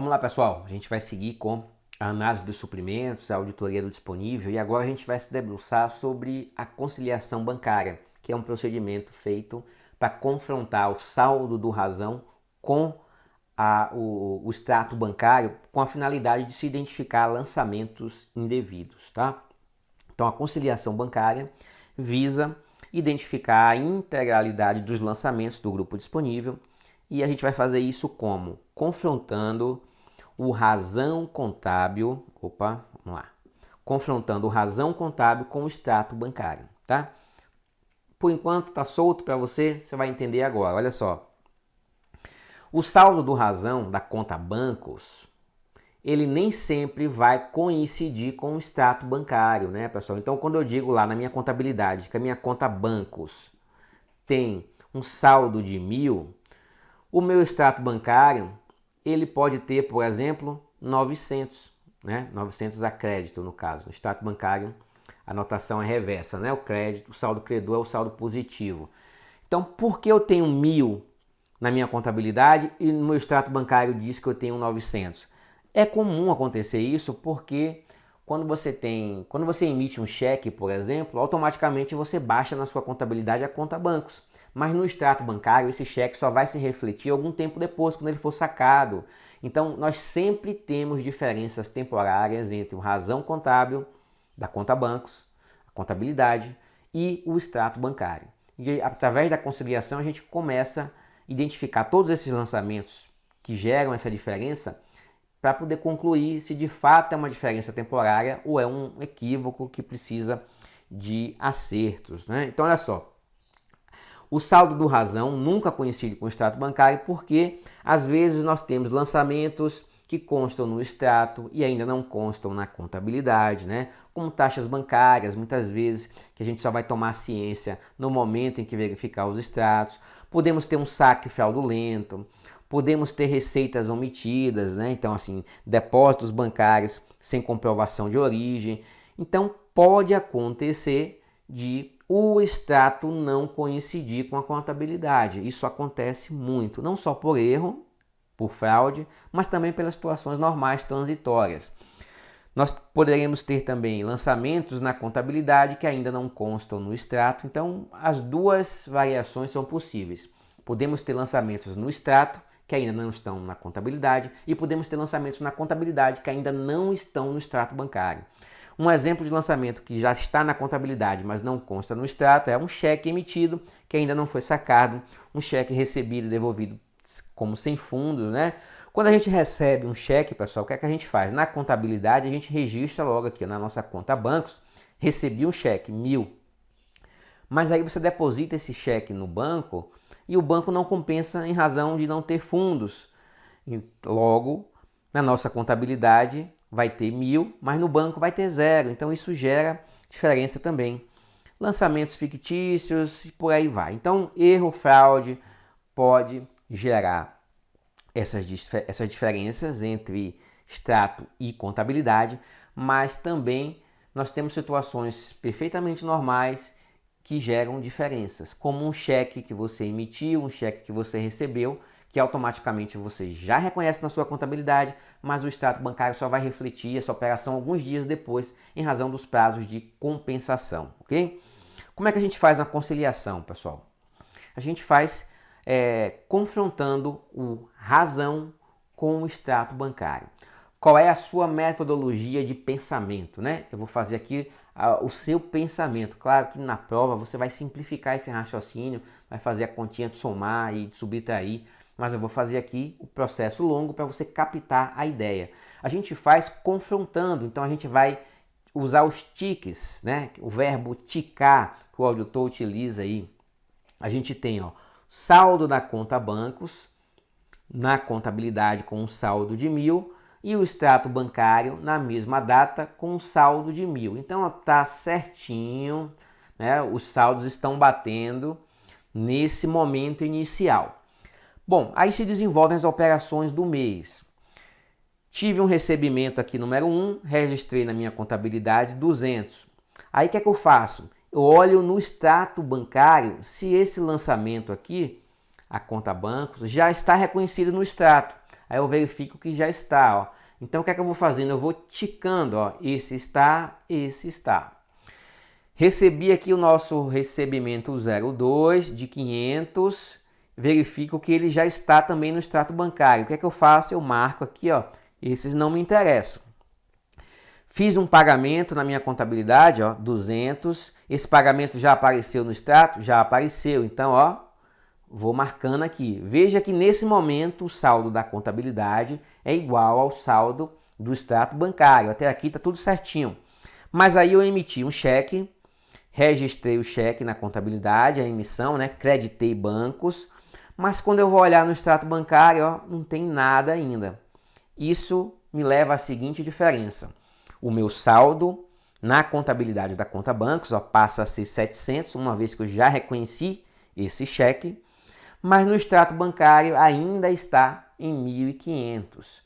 Vamos lá, pessoal. A gente vai seguir com a análise dos suprimentos, a auditoria do disponível e agora a gente vai se debruçar sobre a conciliação bancária, que é um procedimento feito para confrontar o saldo do razão com o extrato bancário com a finalidade de se identificar lançamentos indevidos, tá? Então a conciliação bancária visa identificar a integralidade dos lançamentos do grupo disponível e a gente vai fazer isso como? Confrontando o razão contábil, confrontando o razão contábil com o extrato bancário, tá? Por enquanto tá solto para você, você vai entender agora, olha só. O saldo do razão da conta bancos, ele nem sempre vai coincidir com o extrato bancário, né, pessoal? Então, quando eu digo lá na minha contabilidade que a minha conta bancos tem um saldo de 1.000, o meu extrato bancário, ele pode ter, por exemplo, 900, né? 900 a crédito, no caso. No extrato bancário, a notação é reversa, né? O crédito, o saldo credor é o saldo positivo. Então, por que eu tenho 1.000 na minha contabilidade e no meu extrato bancário diz que eu tenho 900? É comum acontecer isso porque quando você emite um cheque, por exemplo, automaticamente você baixa na sua contabilidade a conta bancos. Mas no extrato bancário esse cheque só vai se refletir algum tempo depois, quando ele for sacado. Então nós sempre temos diferenças temporárias entre o razão contábil da conta bancos, a contabilidade e o extrato bancário. E através da conciliação a gente começa a identificar todos esses lançamentos que geram essa diferença para poder concluir se de fato é uma diferença temporária ou é um equívoco que precisa de acertos, né? Então olha só, o saldo do razão nunca coincide com o extrato bancário porque às vezes nós temos lançamentos que constam no extrato e ainda não constam na contabilidade, né? Como taxas bancárias, muitas vezes que a gente só vai tomar ciência no momento em que verificar os extratos. Podemos ter um saque fraudulento, podemos ter receitas omitidas, né? Então, assim, depósitos bancários sem comprovação de origem. Então, pode acontecer de o extrato não coincidir com a contabilidade. Isso acontece muito, não só por erro, por fraude, mas também pelas situações normais transitórias. Nós poderemos ter também lançamentos na contabilidade que ainda não constam no extrato, então as duas variações são possíveis. Podemos ter lançamentos no extrato que ainda não estão na contabilidade e podemos ter lançamentos na contabilidade que ainda não estão no extrato bancário. Um exemplo de lançamento que já está na contabilidade, mas não consta no extrato, é um cheque emitido que ainda não foi sacado, um cheque recebido e devolvido como sem fundos, né? Quando a gente recebe um cheque, pessoal, o que é que a gente faz? Na contabilidade, a gente registra logo aqui na nossa conta bancos, recebi um cheque, 1.000. Mas aí você deposita esse cheque no banco e o banco não compensa em razão de não ter fundos. E logo, na nossa contabilidade, vai ter 1.000, mas no banco vai ter 0. Então isso gera diferença também. Lançamentos fictícios e por aí vai. Então erro, fraude pode gerar essas diferenças entre extrato e contabilidade, mas também nós temos situações perfeitamente normais que geram diferenças, como um cheque que você emitiu, um cheque que você recebeu, que automaticamente você já reconhece na sua contabilidade, mas o extrato bancário só vai refletir essa operação alguns dias depois, em razão dos prazos de compensação, ok? Como é que a gente faz a conciliação, pessoal? A gente faz confrontando o razão com o extrato bancário. Qual é a sua metodologia de pensamento, né? Eu vou fazer aqui o seu pensamento. Claro que na prova você vai simplificar esse raciocínio, vai fazer a continha de somar e de subtrair, mas eu vou fazer aqui o processo longo para você captar a ideia. A gente faz confrontando, então a gente vai usar os tiques, né? O verbo ticar que o auditor utiliza aí. A gente tem, ó, saldo da conta bancos na contabilidade com um saldo de 1.000 e o extrato bancário na mesma data com um saldo de 1.000. Então está certinho, né? Os saldos estão batendo nesse momento inicial. Bom, aí se desenvolvem as operações do mês. Tive um recebimento aqui número 1, registrei na minha contabilidade 200. Aí o que é que eu faço? Eu olho no extrato bancário se esse lançamento aqui, a conta bancos, já está reconhecido no extrato. Aí eu verifico que já está, ó. Então o que é que eu vou fazendo? Eu vou ticando, ó, esse está, esse está. Recebi aqui o nosso recebimento 02 de 500, verifico que ele já está também no extrato bancário. O que é que eu faço? Eu marco aqui, ó, esses não me interessam. Fiz um pagamento na minha contabilidade, ó, 200. Esse pagamento já apareceu no extrato? Já apareceu. Então, ó, vou marcando aqui. Veja que nesse momento o saldo da contabilidade é igual ao saldo do extrato bancário. Até aqui está tudo certinho. Mas aí eu emiti um cheque, registrei o cheque na contabilidade, a emissão, né? Creditei bancos. Mas quando eu vou olhar no extrato bancário, ó, não tem nada ainda. Isso me leva à seguinte diferença. O meu saldo na contabilidade da conta bancos, ó, passa a ser 700, uma vez que eu já reconheci esse cheque, mas no extrato bancário ainda está em 1.500.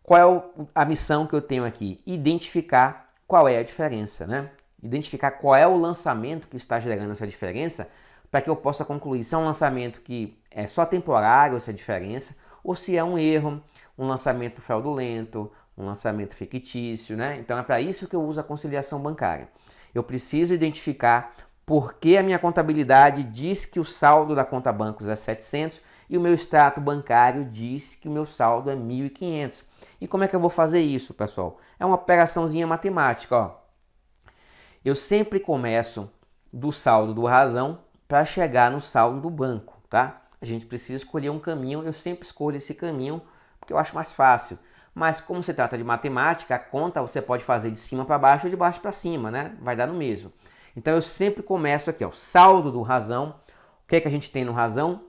Qual é a missão que eu tenho aqui? Identificar qual é a diferença, né? Identificar qual é o lançamento que está gerando essa diferença, para que eu possa concluir se é um lançamento que é só temporário, essa diferença, ou se é um erro, um lançamento fraudulento, um lançamento fictício, né? Então é para isso que eu uso a conciliação bancária. Eu preciso identificar por que a minha contabilidade diz que o saldo da conta bancos é 700 e o meu extrato bancário diz que o meu saldo é 1.500. E como é que eu vou fazer isso, pessoal? É uma operaçãozinha matemática, ó. Eu sempre começo do saldo do razão para chegar no saldo do banco, tá? A gente precisa escolher um caminho, eu sempre escolho esse caminho porque eu acho mais fácil. Mas como se trata de matemática, a conta você pode fazer de cima para baixo ou de baixo para cima, né? Vai dar no mesmo. Então eu sempre começo aqui, ó, saldo do razão. O que é que a gente tem no razão?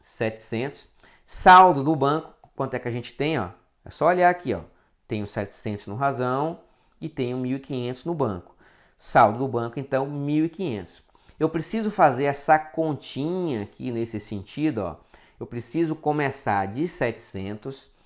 700. Saldo do banco, quanto é que a gente tem, ó? É só olhar aqui, ó. Tenho 700 no razão e tenho 1.500 no banco. Saldo do banco, então, 1.500. Eu preciso fazer essa continha aqui nesse sentido, ó. Eu preciso começar de 700.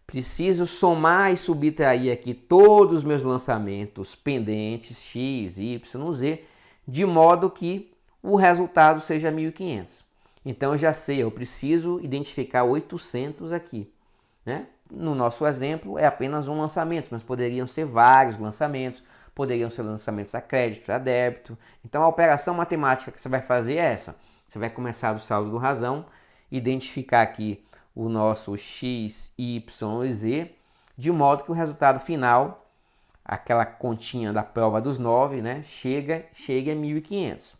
Preciso somar e subtrair aqui todos os meus lançamentos pendentes, X, Y, Z, de modo que o resultado seja 1.500. Então eu já sei, eu preciso identificar 800 aqui, né? No nosso exemplo é apenas um lançamento, mas poderiam ser vários lançamentos, poderiam ser lançamentos a crédito, a débito. Então a operação matemática que você vai fazer é essa. Você vai começar do saldo do razão, identificar aqui o nosso X, Y e Z, de modo que o resultado final, aquela continha da prova dos 9, né, chega a 1.500.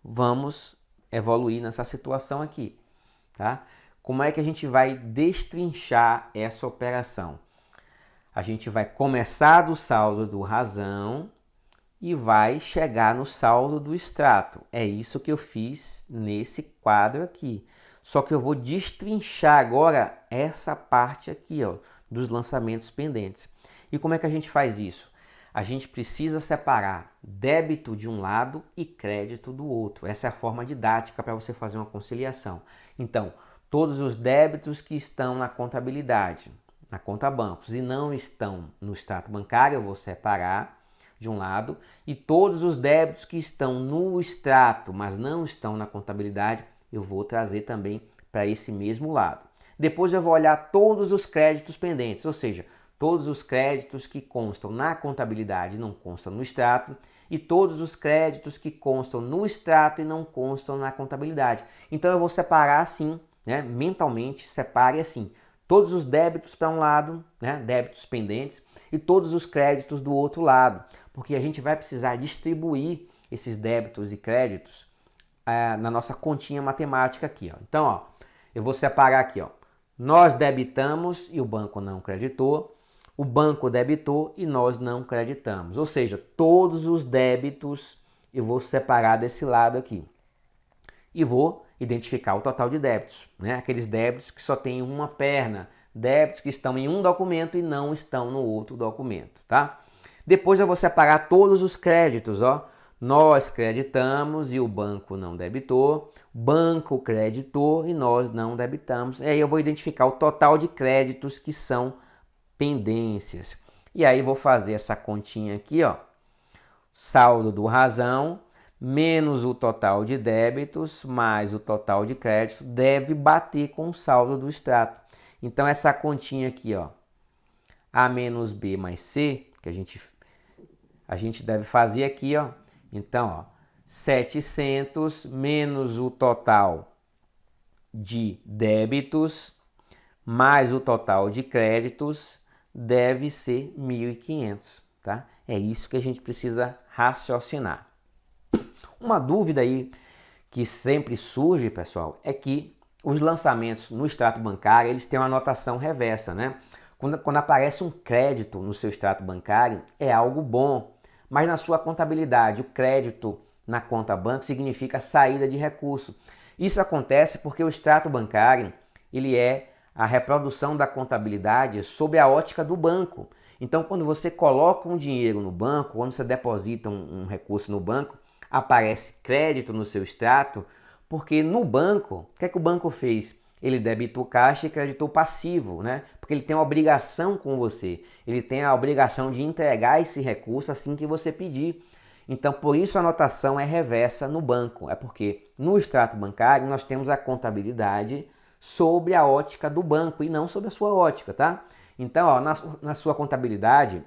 Vamos evoluir nessa situação aqui, tá? Como é que a gente vai destrinchar essa operação? A gente vai começar do saldo do razão e vai chegar no saldo do extrato. É isso que eu fiz nesse quadro aqui. Só que eu vou destrinchar agora essa parte aqui, ó, dos lançamentos pendentes. E como é que a gente faz isso? A gente precisa separar débito de um lado e crédito do outro. Essa é a forma didática para você fazer uma conciliação. Então, todos os débitos que estão na contabilidade, na conta bancos, e não estão no extrato bancário, eu vou separar de um lado, e todos os débitos que estão no extrato, mas não estão na contabilidade, eu vou trazer também para esse mesmo lado. Depois eu vou olhar todos os créditos pendentes, ou seja, todos os créditos que constam na contabilidade e não constam no extrato, e todos os créditos que constam no extrato e não constam na contabilidade. Então eu vou separar assim, né, mentalmente, separe assim, todos os débitos para um lado, né, débitos pendentes, e todos os créditos do outro lado, porque a gente vai precisar distribuir esses débitos e créditos na nossa continha matemática aqui, ó. Então, ó, eu vou separar aqui, ó. Nós debitamos e o banco não creditou. O banco debitou e nós não creditamos. Ou seja, todos os débitos eu vou separar desse lado aqui. E vou identificar o total de débitos, né? Aqueles débitos que só tem uma perna, débitos que estão em um documento e não estão no outro documento, tá? Depois eu vou separar todos os créditos, ó. Nós creditamos e o banco não debitou, banco creditou e nós não debitamos. E aí eu vou identificar o total de créditos que são pendências. E aí vou fazer essa continha aqui, ó. Saldo do razão menos o total de débitos mais o total de crédito deve bater com o saldo do extrato. Então essa continha aqui, ó, A menos B mais C, que a gente deve fazer aqui, ó. Então, ó, 700 menos o total de débitos mais o total de créditos deve ser 1.500, tá? É isso que a gente precisa raciocinar. Uma dúvida aí que sempre surge, pessoal, é que os lançamentos no extrato bancário, eles têm uma anotação reversa, né? Quando aparece um crédito no seu extrato bancário, é algo bom, mas na sua contabilidade, o crédito na conta banco significa saída de recurso. Isso acontece porque o extrato bancário, ele é a reprodução da contabilidade sob a ótica do banco. Então, quando você coloca um dinheiro no banco, quando você deposita um recurso no banco, aparece crédito no seu extrato, porque no banco, o que é que o banco fez? Ele debitou caixa e creditou passivo, né? Porque ele tem uma obrigação com você. Ele tem a obrigação de entregar esse recurso assim que você pedir. Então, por isso a anotação é reversa no banco. É porque no extrato bancário nós temos a contabilidade sobre a ótica do banco e não sobre a sua ótica, tá? Então, ó, na sua contabilidade,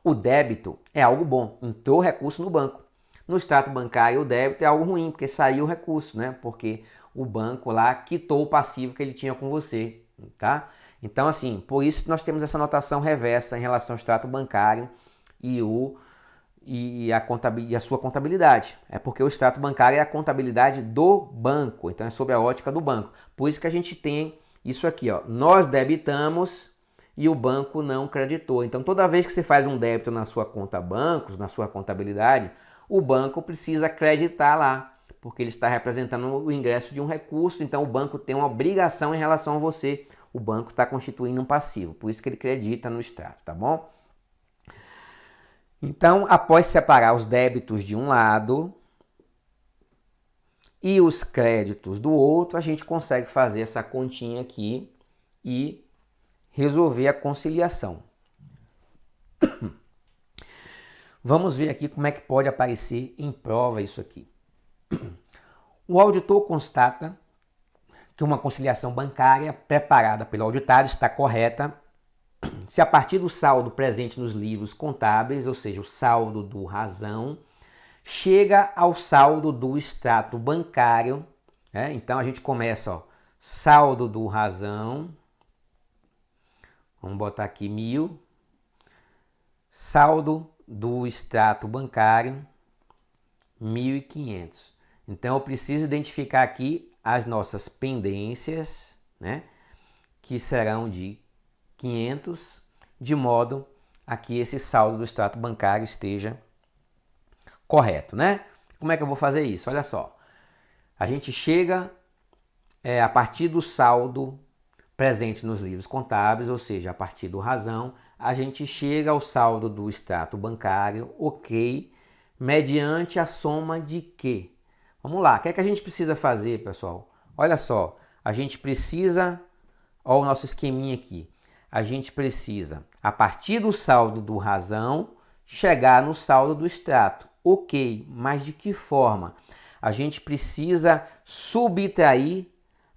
o débito é algo bom. Entrou recurso no banco. No extrato bancário, o débito é algo ruim, porque saiu o recurso, né? Porque o banco lá quitou o passivo que ele tinha com você, tá? Então, assim, por isso nós temos essa notação reversa em relação ao extrato bancário e a sua contabilidade. É porque o extrato bancário é a contabilidade do banco, então é sob a ótica do banco. Por isso que a gente tem isso aqui, ó. Nós debitamos e o banco não creditou. Então, toda vez que você faz um débito na sua conta bancos, na sua contabilidade, o banco precisa acreditar lá, porque ele está representando o ingresso de um recurso, então o banco tem uma obrigação em relação a você. O banco está constituindo um passivo, por isso que ele acredita no extrato, tá bom? Então, após separar os débitos de um lado e os créditos do outro, a gente consegue fazer essa continha aqui e resolver a conciliação. Vamos ver aqui como é que pode aparecer em prova isso aqui. O auditor constata que uma conciliação bancária preparada pelo auditado está correta se a partir do saldo presente nos livros contábeis, ou seja, o saldo do razão, chega ao saldo do extrato bancário, né? Então a gente começa, ó, saldo do razão, vamos botar aqui 1.000, saldo do extrato bancário, 1.500. Então eu preciso identificar aqui as nossas pendências, né, que serão de 500, de modo a que esse saldo do extrato bancário esteja correto, né? Como é que eu vou fazer isso? Olha só, a gente chega a partir do saldo presente nos livros contábeis, ou seja, a partir do razão, a gente chega ao saldo do extrato bancário, ok, mediante a soma de quê? Vamos lá, o que é que a gente precisa fazer, pessoal? Olha só, a gente precisa, olha o nosso esqueminha aqui, a gente precisa, a partir do saldo do razão, chegar no saldo do extrato. Ok, mas de que forma? A gente precisa subtrair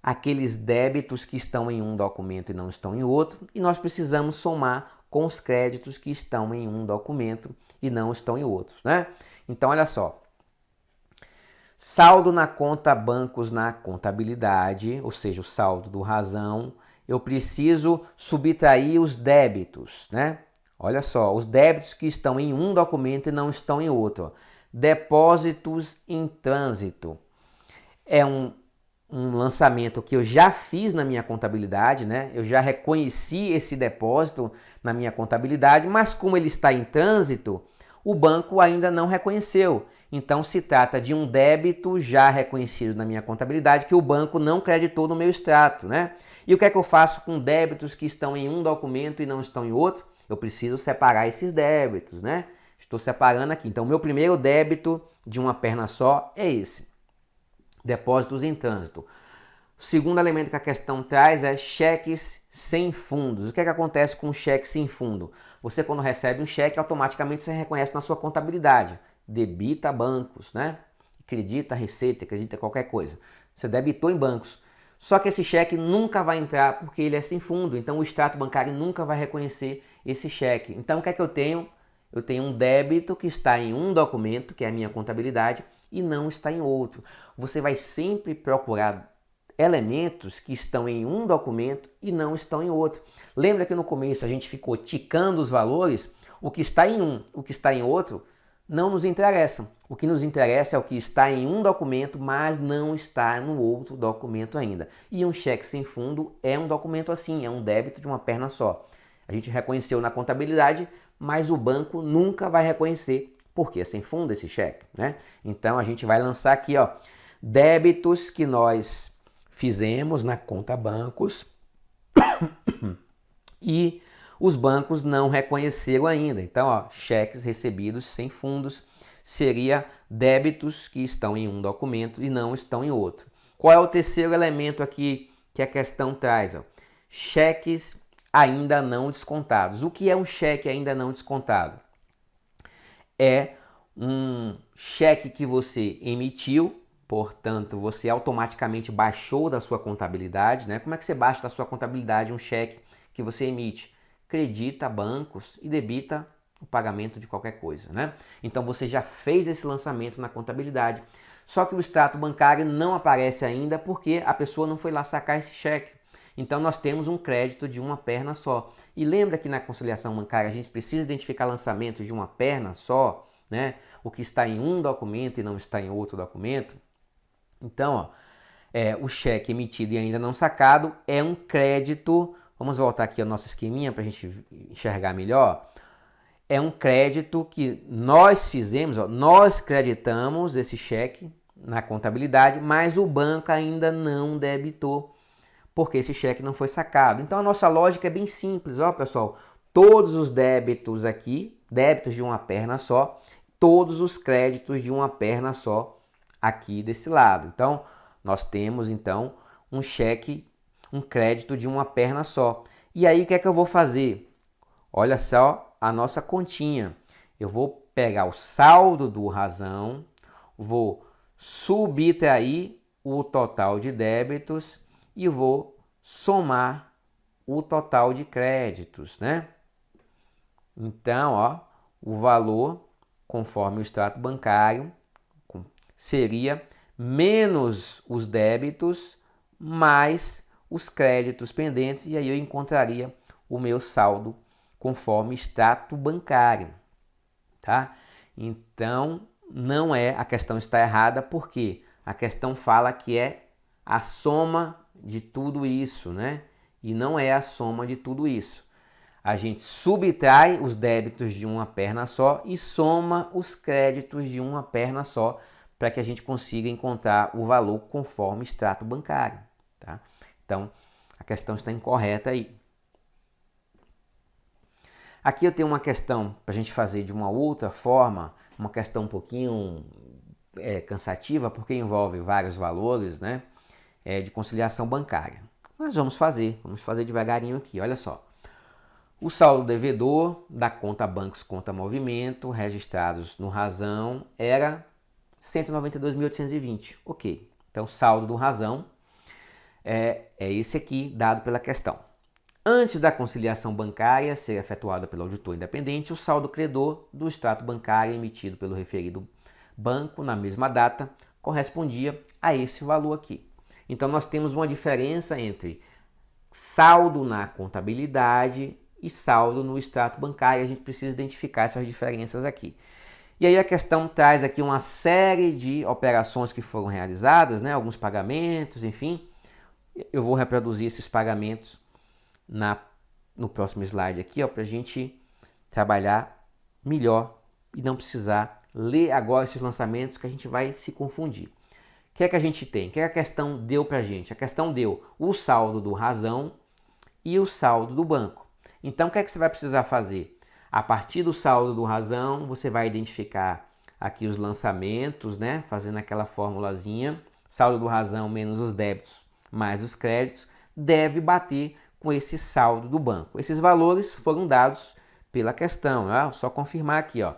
aqueles débitos que estão em um documento e não estão em outro, e nós precisamos somar com os créditos que estão em um documento e não estão em outro, né? Então, olha só. Saldo na conta bancos na contabilidade, ou seja, o saldo do razão, eu preciso subtrair os débitos, né? Olha só, os débitos que estão em um documento e não estão em outro. Depósitos em trânsito. É um lançamento que eu já fiz na minha contabilidade, né? Eu já reconheci esse depósito na minha contabilidade, mas como ele está em trânsito, o banco ainda não reconheceu. Então se trata de um débito já reconhecido na minha contabilidade que o banco não creditou no meu extrato, né? E o que é que eu faço com débitos que estão em um documento e não estão em outro? Eu preciso separar esses débitos, né? Estou separando aqui. Então, o meu primeiro débito de uma perna só é esse. Depósitos em trânsito. O segundo elemento que a questão traz é cheques sem fundos. O que é que acontece com um cheque sem fundo? Você, quando recebe um cheque, automaticamente você reconhece na sua contabilidade. Debita bancos, né? Acredita receita, acredita qualquer coisa. Você debitou em bancos. Só que esse cheque nunca vai entrar porque ele é sem fundo, então o extrato bancário nunca vai reconhecer esse cheque. Então o que é que eu tenho? Eu tenho um débito que está em um documento, que é a minha contabilidade, e não está em outro. Você vai sempre procurar elementos que estão em um documento e não estão em outro. Lembra que no começo a gente ficou ticando os valores? O que está em um, o que está em outro, não nos interessa. O que nos interessa é o que está em um documento, mas não está no outro documento ainda. E um cheque sem fundo é um documento assim, é um débito de uma perna só. A gente reconheceu na contabilidade, mas o banco nunca vai reconhecer, porque é sem fundo esse cheque, né? Então a gente vai lançar aqui, ó, débitos que nós fizemos na conta bancos e os bancos não reconheceram ainda. Então, ó, cheques recebidos sem fundos seria débitos que estão em um documento e não estão em outro. Qual é o terceiro elemento aqui que a questão traz? Ó? Cheques ainda não descontados. O que é um cheque ainda não descontado? É um cheque que você emitiu, portanto, você automaticamente baixou da sua contabilidade, né? Como é que você baixa da sua contabilidade um cheque que você emite? Credita bancos e debita o pagamento de qualquer coisa, né? Então você já fez esse lançamento na contabilidade, só que o extrato bancário não aparece ainda porque a pessoa não foi lá sacar esse cheque. Então nós temos um crédito de uma perna só. E lembra que na conciliação bancária a gente precisa identificar lançamento de uma perna só, né? O que está em um documento e não está em outro documento. Então, ó, o cheque emitido e ainda não sacado é um crédito. Vamos voltar aqui ao nosso esqueminha para a gente enxergar melhor. É um crédito que nós fizemos, ó, nós creditamos esse cheque na contabilidade, mas o banco ainda não debitou, porque esse cheque não foi sacado. Então a nossa lógica é bem simples, ó, pessoal. Todos os débitos aqui, débitos de uma perna só, todos os créditos de uma perna só aqui desse lado. Então, nós temos então um cheque, um crédito de uma perna só. E aí o que é que eu vou fazer? Olha só a nossa continha. Eu vou pegar o saldo do razão, vou subtrair o total de débitos e vou somar o total de créditos, né? Então, ó, o valor, conforme o extrato bancário, seria menos os débitos mais os créditos pendentes, e aí eu encontraria o meu saldo conforme extrato bancário, tá? Então, não é, a questão está errada, porque a questão fala que é a soma de tudo isso, né? E não é a soma de tudo isso. A gente subtrai os débitos de uma perna só e soma os créditos de uma perna só, para que a gente consiga encontrar o valor conforme extrato bancário, tá? Então, a questão está incorreta aí. Aqui eu tenho uma questão para a gente fazer de uma outra forma, uma questão um pouquinho cansativa, porque envolve vários valores, né, de conciliação bancária. Mas vamos fazer devagarinho aqui, olha só. O saldo devedor da conta bancos, conta movimento, registrados no razão, era 192.820. Ok, então saldo do razão é esse aqui, dado pela questão. Antes da conciliação bancária ser efetuada pelo auditor independente, o saldo credor do extrato bancário emitido pelo referido banco na mesma data correspondia a esse valor aqui. Então nós temos uma diferença entre saldo na contabilidade e saldo no extrato bancário. A gente precisa identificar essas diferenças aqui. E aí a questão traz aqui uma série de operações que foram realizadas, né? Alguns pagamentos, enfim. Eu vou reproduzir esses pagamentos no próximo slide aqui, para a gente trabalhar melhor e não precisar ler agora esses lançamentos, que a gente vai se confundir. O que é que a gente tem? O que é que a questão deu para a gente? A questão deu o saldo do razão e o saldo do banco. Então, o que é que você vai precisar fazer? A partir do saldo do razão, você vai identificar aqui os lançamentos, né? Fazendo aquela formulazinha, saldo do razão menos os débitos mais os créditos, deve bater com esse saldo do banco. Esses valores foram dados pela questão, né? Só confirmar aqui, ó,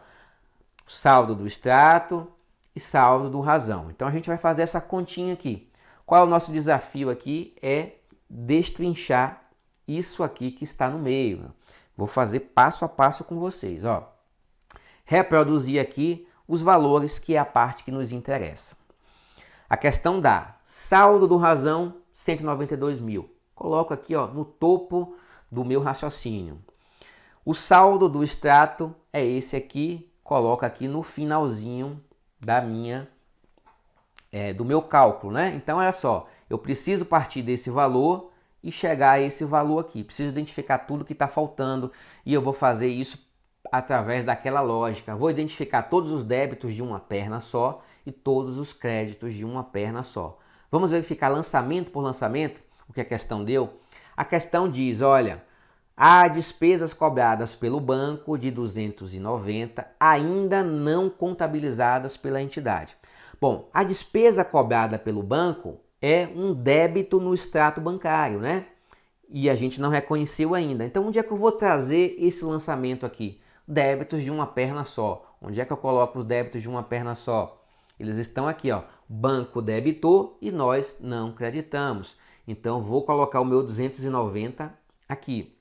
saldo do extrato e saldo do razão. Então a gente vai fazer essa continha aqui. Qual é o nosso desafio aqui? É destrinchar isso aqui que está no meio. Vou fazer passo a passo com vocês. Ó. Reproduzir aqui os valores, que é a parte que nos interessa. A questão da saldo do razão, 192 mil. Coloco aqui, ó, no topo do meu raciocínio. O saldo do extrato é esse aqui, coloco aqui no finalzinho da do meu cálculo, né? Então, olha só, eu preciso partir desse valor e chegar a esse valor aqui. Preciso identificar tudo que está faltando e eu vou fazer isso através daquela lógica. Vou identificar todos os débitos de uma perna só e todos os créditos de uma perna só. Vamos verificar lançamento por lançamento o que a questão deu? A questão diz, olha, há despesas cobradas pelo banco de 290 ainda não contabilizadas pela entidade. Bom, a despesa cobrada pelo banco é um débito no extrato bancário, né? E a gente não reconheceu ainda. Então, onde é que eu vou trazer esse lançamento aqui? Débitos de uma perna só. Onde é que eu coloco os débitos de uma perna só? Eles estão aqui, ó. Banco debitou e nós não creditamos. Então, vou colocar o meu 290 aqui.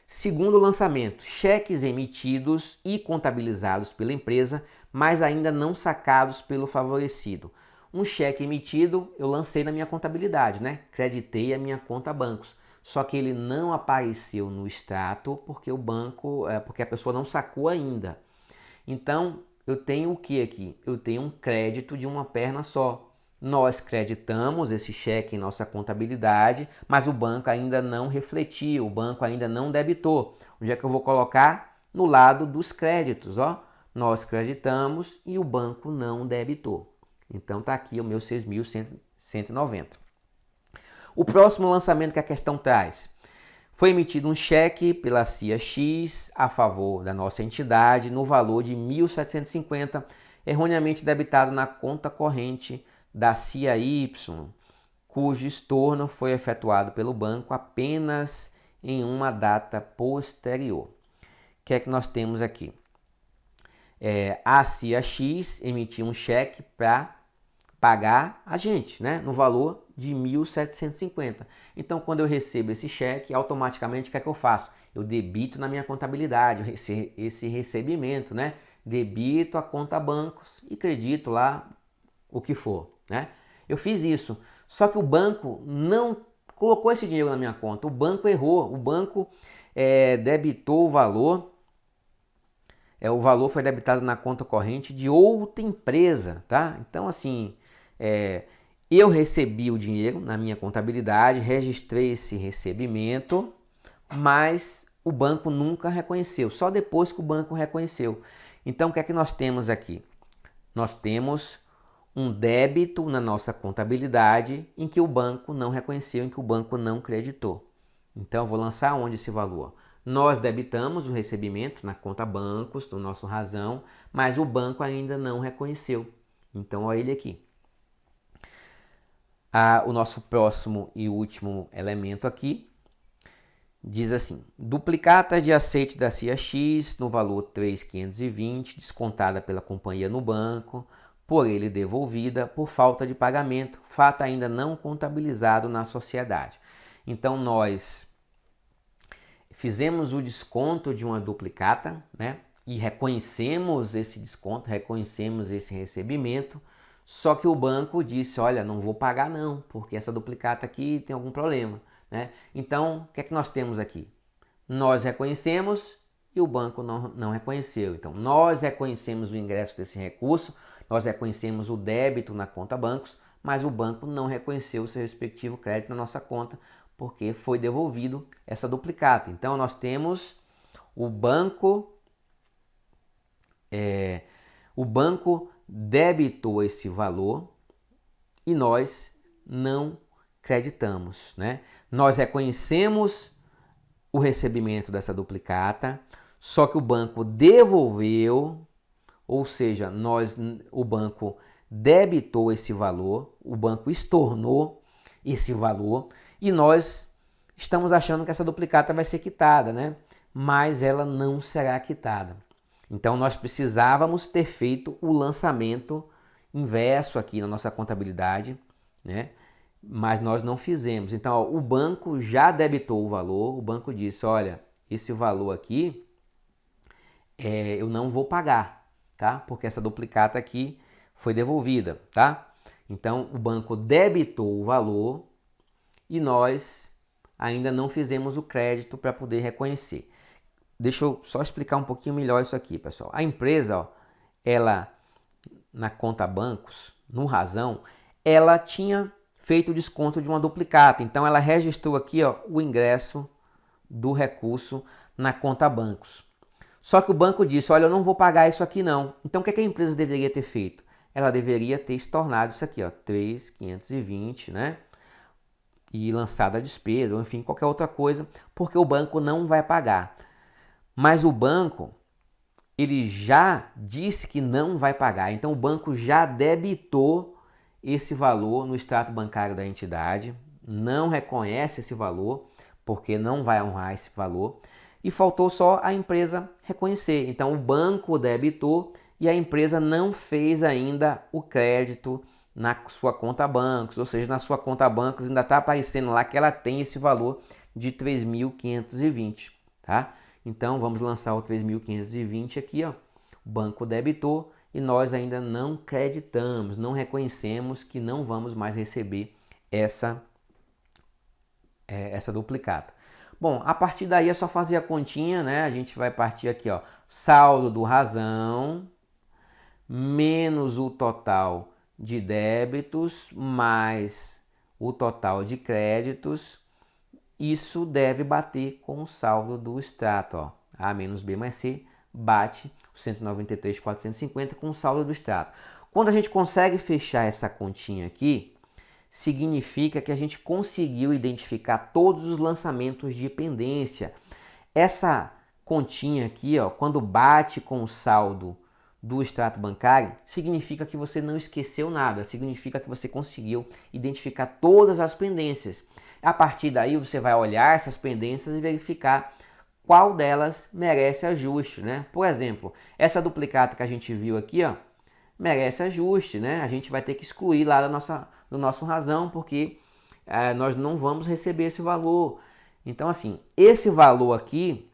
Segundo lançamento, cheques emitidos e contabilizados pela empresa, mas ainda não sacados pelo favorecido. Um cheque emitido eu lancei na minha contabilidade, né? Creditei a minha conta bancos. Só que ele não apareceu no extrato porque porque a pessoa não sacou ainda. Então, eu tenho o que aqui? Eu tenho um crédito de uma perna só. Nós creditamos esse cheque em nossa contabilidade, mas o banco ainda não refletiu, o banco ainda não debitou. Onde é que eu vou colocar? No lado dos créditos, ó. Nós creditamos e o banco não debitou. Então tá aqui o meu 6.190. O próximo lançamento que a questão traz. Foi emitido um cheque pela CIA X a favor da nossa entidade no valor de 1.750, erroneamente debitado na conta corrente da CIA Y, cujo estorno foi efetuado pelo banco apenas em uma data posterior. O que é que nós temos aqui? A CIA X emitiu um cheque para pagar a gente, né, no valor de 1.750. Então, quando eu recebo esse cheque, automaticamente o que é que eu faço? Eu debito na minha contabilidade esse recebimento, né? Debito a conta bancos e credito lá o que for, né? Eu fiz isso, só que o banco não colocou esse dinheiro na minha conta, o banco errou, o banco debitou o valor, o valor foi debitado na conta corrente de outra empresa, tá? Então, assim, eu recebi o dinheiro na minha contabilidade, registrei esse recebimento, mas o banco nunca reconheceu, só depois que o banco reconheceu. Então, o que é que nós temos aqui? Nós temos um débito na nossa contabilidade em que o banco não reconheceu, em que o banco não creditou. Então, eu vou lançar onde esse valor? Nós debitamos o recebimento na conta bancos do nosso razão, mas o banco ainda não reconheceu. Então, olha ele aqui. O nosso próximo e último elemento aqui diz assim: duplicata de aceite da CIA X no valor 3.520, descontada pela companhia no banco, por ele devolvida por falta de pagamento, fato ainda não contabilizado na sociedade. Então, nós fizemos o desconto de uma duplicata, né? E reconhecemos esse desconto, reconhecemos esse recebimento, só que o banco disse, olha, não vou pagar não, porque essa duplicata aqui tem algum problema, né? Então, o que é que nós temos aqui? Nós reconhecemos e o banco não reconheceu. Então, nós reconhecemos o ingresso desse recurso, nós reconhecemos o débito na conta bancos, mas o banco não reconheceu o seu respectivo crédito na nossa conta, porque foi devolvido essa duplicata. Então, nós temos o banco debitou esse valor e nós não creditamos, né? Nós reconhecemos o recebimento dessa duplicata, só que o banco devolveu, ou seja, o banco debitou esse valor, o banco estornou esse valor e nós estamos achando que essa duplicata vai ser quitada, né? Mas ela não será quitada. Então, nós precisávamos ter feito o lançamento inverso aqui na nossa contabilidade, né? mas nós não fizemos. Então, ó, o banco já debitou o valor, o banco disse, olha, esse valor aqui eu não vou pagar, tá? Porque essa duplicata aqui foi devolvida, tá? Então, o banco debitou o valor e nós ainda não fizemos o crédito para poder reconhecer. Deixa eu só explicar um pouquinho melhor isso aqui, pessoal. A empresa, ó, ela, na conta bancos, no Razão, ela tinha feito o desconto de uma duplicata. Então, ela registrou aqui, ó, o ingresso do recurso na conta bancos. Só que o banco disse, olha, eu não vou pagar isso aqui não. Então, o que a empresa deveria ter feito? Ela deveria ter estornado isso aqui, ó, 3.520, né? E lançado a despesa, ou enfim, qualquer outra coisa, porque o banco não vai pagar. Mas o banco, ele já disse que não vai pagar. Então, o banco já debitou esse valor no extrato bancário da entidade, não reconhece esse valor, porque não vai honrar esse valor, e faltou só a empresa reconhecer. Então, o banco debitou e a empresa não fez ainda o crédito na sua conta bancos, ou seja, na sua conta bancos ainda está aparecendo lá que ela tem esse valor de 3.520, tá? Então, vamos lançar o 3.520 aqui, ó. O banco debitou e nós ainda não creditamos, não reconhecemos que não vamos mais receber essa duplicata. Bom, a partir daí é só fazer a continha, né? A gente vai partir aqui, ó, saldo do Razão menos o total de débitos mais o total de créditos. Isso deve bater com o saldo do extrato, ó. A menos B mais C bate o 193.450 com o saldo do extrato. Quando a gente consegue fechar essa continha aqui, significa que a gente conseguiu identificar todos os lançamentos de pendência. Essa continha aqui, ó, quando bate com o saldo do extrato bancário, significa que você não esqueceu nada, significa que você conseguiu identificar todas as pendências. A partir daí você vai olhar essas pendências e verificar qual delas merece ajuste, né? Por exemplo, essa duplicata que a gente viu aqui, ó, merece ajuste, né? A gente vai ter que excluir lá do nosso Razão, porque nós não vamos receber esse valor. Então, assim, esse valor aqui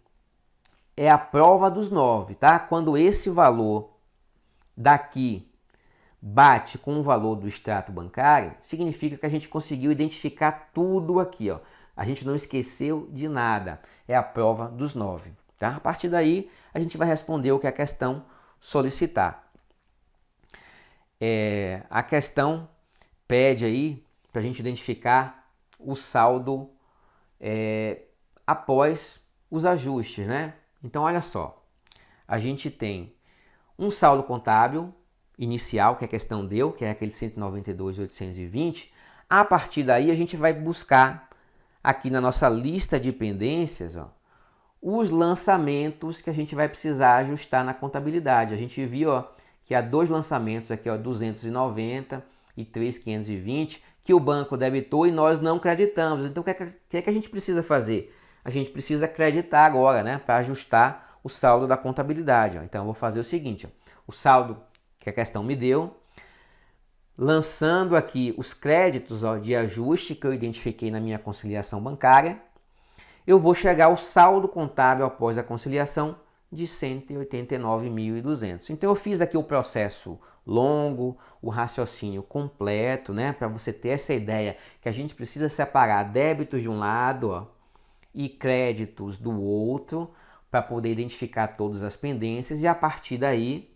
é a prova dos 9, tá? Quando esse valor daqui bate com o valor do extrato bancário, significa que a gente conseguiu identificar tudo aqui, ó. A gente não esqueceu de nada. É a prova dos 9, tá? A partir daí, a gente vai responder o que a questão solicitar. A questão pede aí para a gente identificar o saldo após os ajustes, né? Então, olha só, a gente tem um saldo contábil inicial, que a questão deu, que é aquele 192.820. A partir daí, a gente vai buscar aqui na nossa lista de pendências, ó, os lançamentos que a gente vai precisar ajustar na contabilidade. A gente viu, ó, que há dois lançamentos aqui, ó, 290 e 3.520, que o banco debitou e nós não creditamos. Então, o que é que a gente precisa fazer? A gente precisa acreditar agora, né, para ajustar o saldo da contabilidade. Ó. Então, eu vou fazer o seguinte, ó, o saldo que a questão me deu, lançando aqui os créditos, ó, de ajuste que eu identifiquei na minha conciliação bancária, eu vou chegar ao saldo contábil após a conciliação de 189.200. Então eu fiz aqui o processo longo, o raciocínio completo, né, para você ter essa ideia que a gente precisa separar débitos de um lado, ó, e créditos do outro, para poder identificar todas as pendências, e a partir daí,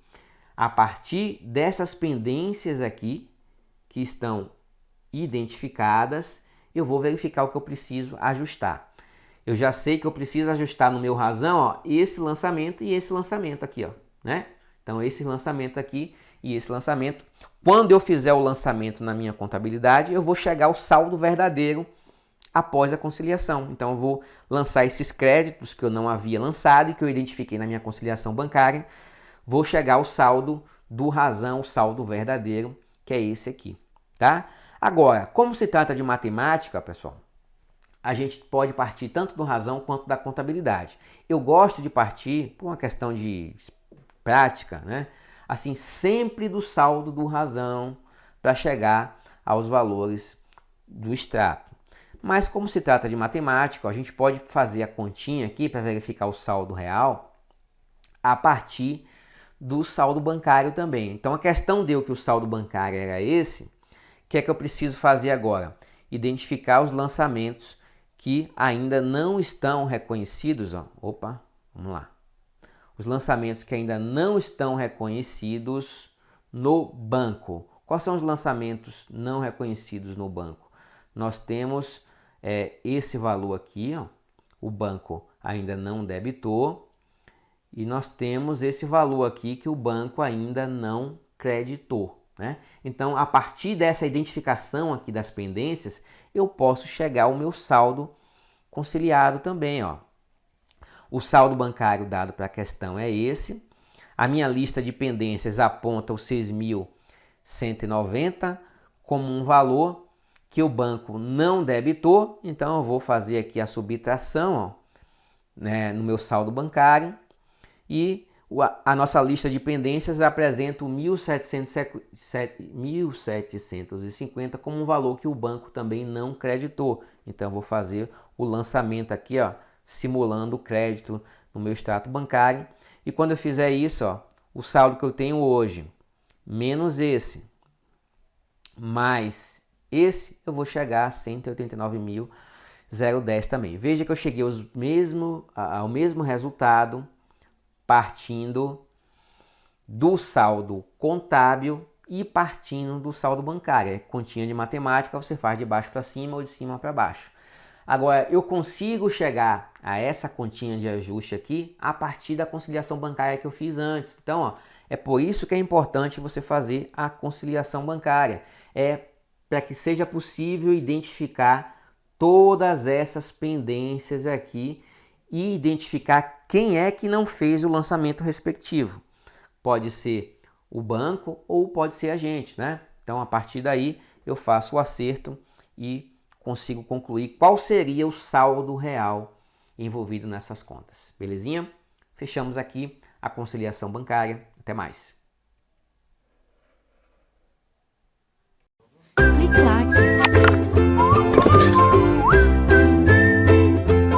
a partir dessas pendências aqui que estão identificadas, eu vou verificar o que eu preciso ajustar. Eu já sei que eu preciso ajustar no meu Razão, ó, esse lançamento e esse lançamento aqui, ó, né? Então, esse lançamento aqui e esse lançamento. Quando eu fizer o lançamento na minha contabilidade, eu vou chegar ao saldo verdadeiro após a conciliação. Então, eu vou lançar esses créditos que eu não havia lançado e que eu identifiquei na minha conciliação bancária. Vou chegar ao saldo do Razão, o saldo verdadeiro, que é esse aqui, tá? Agora, como se trata de matemática, pessoal, a gente pode partir tanto do Razão quanto da contabilidade. Eu gosto de partir, por uma questão de prática, né? Assim, sempre do saldo do Razão para chegar aos valores do extrato. Mas como se trata de matemática, a gente pode fazer a continha aqui para verificar o saldo real a partir do saldo bancário também. Então a questão deu que o saldo bancário era esse. O que é que eu preciso fazer agora? Identificar os lançamentos que ainda não estão reconhecidos. Ó. Opa, vamos lá. Os lançamentos que ainda não estão reconhecidos no banco. Quais são os lançamentos não reconhecidos no banco? Nós temos esse valor aqui, ó, o banco ainda não debitou, e nós temos esse valor aqui que o banco ainda não creditou, né? Então, a partir dessa identificação aqui das pendências, eu posso chegar ao meu saldo conciliado também, ó. O saldo bancário dado para a questão é esse. A minha lista de pendências aponta os 6.190 como um valor que o banco não debitou. Então eu vou fazer aqui a subtração, ó, né, no meu saldo bancário. E a nossa lista de pendências apresenta o 1.750 como um valor que o banco também não creditou. Então eu vou fazer o lançamento aqui, ó, simulando o crédito no meu extrato bancário. E quando eu fizer isso, ó, o saldo que eu tenho hoje, menos esse, mais esse, eu vou chegar a 189.010 também. Veja que eu cheguei ao mesmo resultado partindo do saldo contábil e partindo do saldo bancário. É continha de matemática, você faz de baixo para cima ou de cima para baixo. Agora, eu consigo chegar a essa continha de ajuste aqui a partir da conciliação bancária que eu fiz antes. Então, ó, é por isso que é importante você fazer a conciliação bancária. É para que seja possível identificar todas essas pendências aqui e identificar quem é que não fez o lançamento respectivo. Pode ser o banco ou pode ser a gente, né? Então, a partir daí, eu faço o acerto e consigo concluir qual seria o saldo real envolvido nessas contas. Belezinha? Fechamos aqui a conciliação bancária. Até mais. Clique like.